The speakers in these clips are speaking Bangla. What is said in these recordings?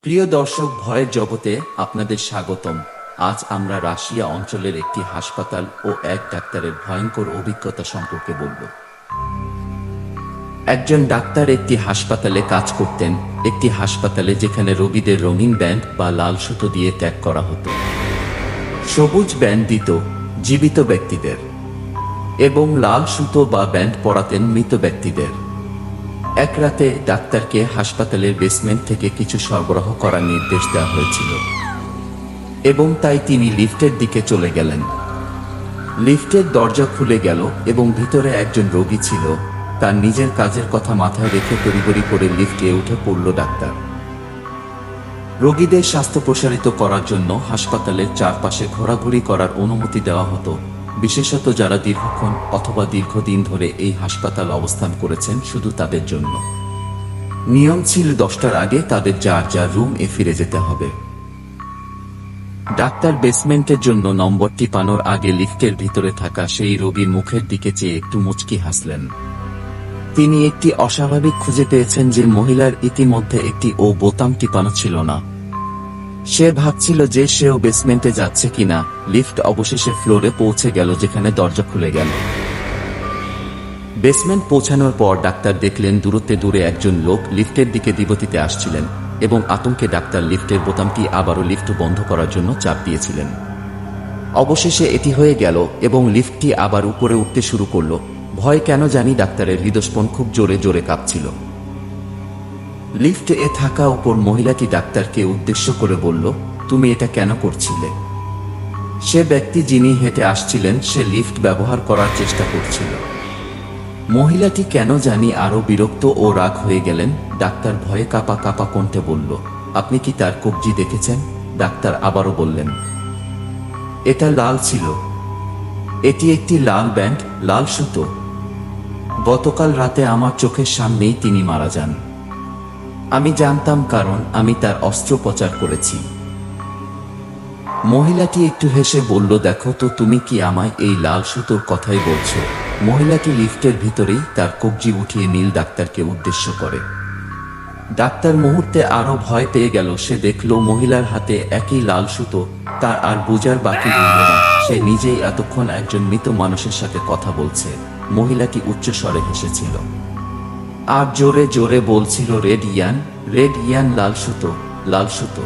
প্রিয় দর্শক, ভয়ের জগতে আপনাদের স্বাগতম। আজ আমরা রাশিয়া অঞ্চলের একটি হাসপাতাল ও এক ডাক্তারের ভয়ঙ্কর অভিজ্ঞতা সম্পর্কে বলব। একজন ডাক্তার একটি হাসপাতালে কাজ করতেন, একটি হাসপাতালে যেখানে রোগীদের রঙিন ব্যান্ড বা লাল সুতো দিয়ে ট্যাগ করা হতো। সবুজ ব্যান্ড দিত জীবিত ব্যক্তিদের এবং লাল সুতো বা ব্যান্ড পরাতেন মৃত ব্যক্তিদের। এক রাতে ডাক্তারকে হাসপাতালের বেসমেন্ট থেকে কিছু সরবরাহ করার নির্দেশ দেওয়া হয়েছিল এবং তাই তিনি লিফটের দিকে চলে গেলেন। লিফটের দরজা খুলে গেল এবং ভিতরে একজন রোগী ছিল। তার নিজের কাজের কথা মাথায় রেখে তড়িঘড়ি করে লিফটে উঠে পড়ল ডাক্তার। রোগীদের স্বাস্থ্য প্রসারিত করার জন্য হাসপাতালের চারপাশে ঘোরাঘুরি করার অনুমতি দেওয়া হতো, বিশেষত যারা দীর্ঘক্ষণ অথবা দীর্ঘদিন ধরে এই হাসপাতাল অবস্থান করেছেন, শুধু তাদের জন্য। নিয়ম ছিল 10টার আগে তাদের যার যার রুমে ফিরে যেতে হবে। ডাক্তার বেসমেন্টের জন্য নম্বর টিপানোর আগে লিফটের ভিতরে থাকা সেই রোগীর মুখের দিকে চেয়ে একটু মুচকি হাসলেন। তিনি একটি অস্বাভাবিক খুঁজে পেয়েছেন যে মহিলার ইতিমধ্যে একটি বোতাম টিপানো ছিল না। সে ভাবছিল যে সেও বেসমেন্টে যাচ্ছে কিনা। লিফট অবশেষে ফ্লোরে পৌঁছে গেল, যেখানে দরজা খুলে গেল। বেসমেন্ট পৌঁছানোর পর ডাক্তার দেখলেন দূরে একজন লোক লিফটের দিকে দ্রুতগতিতে আসছিলেন এবং আতঙ্কে ডাক্তার লিফটের বোতামটি আবারও লিফট বন্ধ করার জন্য চাপ দিয়েছিলেন। অবশেষে এটি হয়ে গেল এবং লিফটটি আবার উপরে উঠতে শুরু করল। ভয় কেন জানি ডাক্তারের হৃদস্পন খুব জোরে জোরে কাঁপছিল। লিফটে থাকা উপর মহিলাটি ডাক্তারকে উদ্দেশ্য করে বলল, তুমি এটা কেন করছিলে? সে ব্যক্তি যিনি হেঁটে আসছিলেন সে লিফট ব্যবহার করার চেষ্টা করছিল। মহিলাটি কেন জানি আরো বিরক্ত ও রাগ হয়ে গেলেন। ডাক্তার ভয়ে কাঁপা কাঁপা কণ্ঠে বলল, আপনি কি তার কবজি দেখেছেন? ডাক্তার আবারও বললেন, এটা লাল ছিল। এটি একটি লাল ব্যান্ড, লাল সুতো। গতকাল রাতে আমার চোখের সামনেই তিনি মারা যান। আমি জানতাম, কারণ আমি তার অস্ত্রোপচার করেছি। মহিলাটি একটু হেসে বলল, দেখো তো, তুমি কি আমায় এই লাল সুতোর কথাই বলছো? মহিলাটি লিফটের ভিতরেই তার কবজি উঠিয়ে নীল ডাক্তারকে উদ্দেশ্য করে। ডাক্তার মুহূর্তে আরো ভয় পেয়ে গেল। সে দেখল মহিলার হাতে একই লাল সুতো। তার আর বুঝার বাকি রইল না, সে নিজেই এতক্ষণ একজন মৃত মানুষের সাথে কথা বলছে। মহিলাটি উচ্চস্বরে হেসেছিল আর জোরে জোরে বলছিল, রেড ইয়ান, লাল সুতো, লাল সুতো।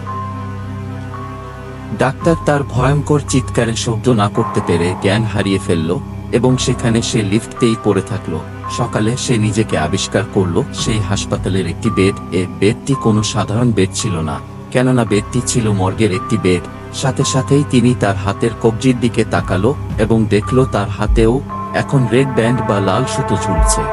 ডাক্তার তার ভয়ঙ্কর চিৎকারে শব্দ না করতে পেরে জ্ঞান হারিয়ে ফেলল এবং সেখানে সে লিফটেই পড়ে থাকলো। সকালে সে নিজেকে আবিষ্কার করল সেই হাসপাতালের একটি বেড। বেডটি কোনো সাধারণ বেড ছিল না, কেননা বেডটি ছিল মর্গের একটি বেড। সাথে সাথেই তিনি তার হাতের কবজির দিকে তাকালো এবং দেখল তার হাতেও এখন রেড ব্যান্ড বা লাল সুতো ঝুলছে।